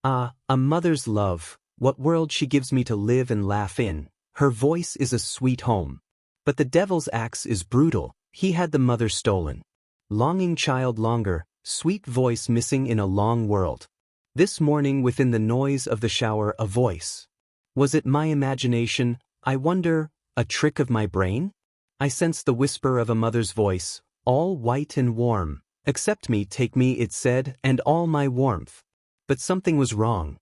Ah, a mother's love, what world she gives me to live and laugh in. Her voice is a sweet home. But the devil's axe is brutal, he had the mother stolen. Longing child longer, sweet voice missing in a long world. This morning within the noise of the shower a voice. Was it my imagination, I wonder, a trick of my brain? I sensed the whisper of a mother's voice, all white and warm. Accept me, take me, it said, and all my warmth. But something was wrong.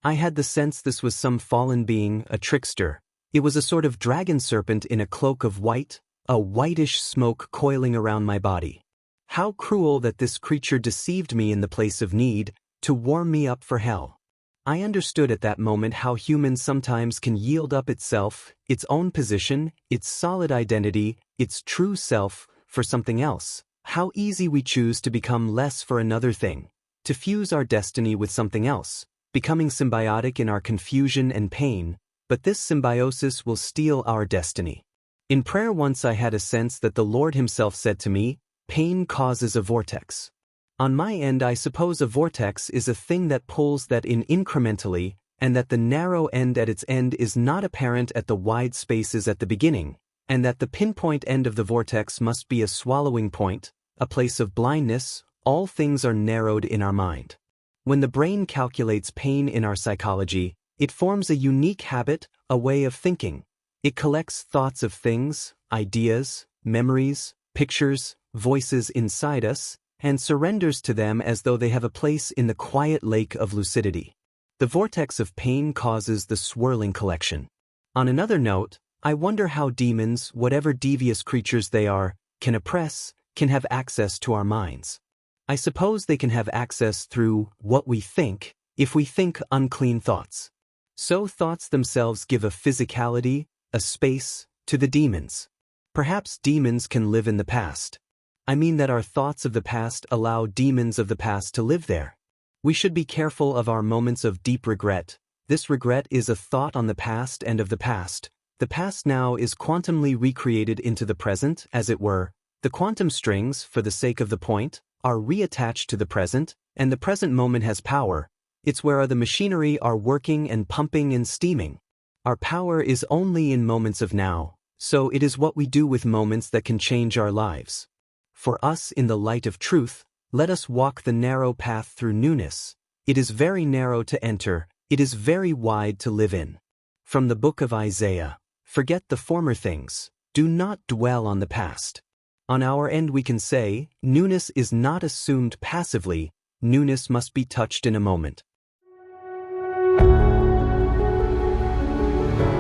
I had the sense this was some fallen being, a trickster. It was a sort of dragon serpent in a cloak of white, a whitish smoke coiling around my body. How cruel that this creature deceived me in the place of need, to warm me up for hell. I understood at that moment how humans sometimes can yield up itself, its own position, its solid identity, its true self, for something else. How easy we choose to become less for another thing, to fuse our destiny with something else, becoming symbiotic in our confusion and pain, but this symbiosis will steal our destiny. In prayer once I had a sense that the Lord Himself said to me, pain causes a vortex. On my end I suppose a vortex is a thing that pulls that in incrementally, and that the narrow end at its end is not apparent at the wide spaces at the beginning, and that the pinpoint end of the vortex must be a swallowing point, a place of blindness. All things are narrowed in our mind. When the brain calculates pain in our psychology, it forms a unique habit, a way of thinking. It collects thoughts of things, ideas, memories, pictures, voices inside us, and surrenders to them as though they have a place in the quiet lake of lucidity. The vortex of pain causes the swirling collection. On another note, I wonder how demons, whatever devious creatures they are, can oppress, can have access to our minds. I suppose they can have access through what we think, if we think unclean thoughts. So thoughts themselves give a physicality, a space, to the demons. Perhaps demons can live in the past. I mean that our thoughts of the past allow demons of the past to live there. We should be careful of our moments of deep regret. This regret is a thought on the past and of the past. The past now is quantumly recreated into the present, as it were. The quantum strings, for the sake of the point, are reattached to the present, and the present moment has power. It's where the machinery are working and pumping and steaming. Our power is only in moments of now, so it is what we do with moments that can change our lives. For us in the light of truth, let us walk the narrow path through newness. It is very narrow to enter, it is very wide to live in. From the book of Isaiah, forget the former things, do not dwell on the past. On our end we can say, newness is not assumed passively, newness must be touched in a moment.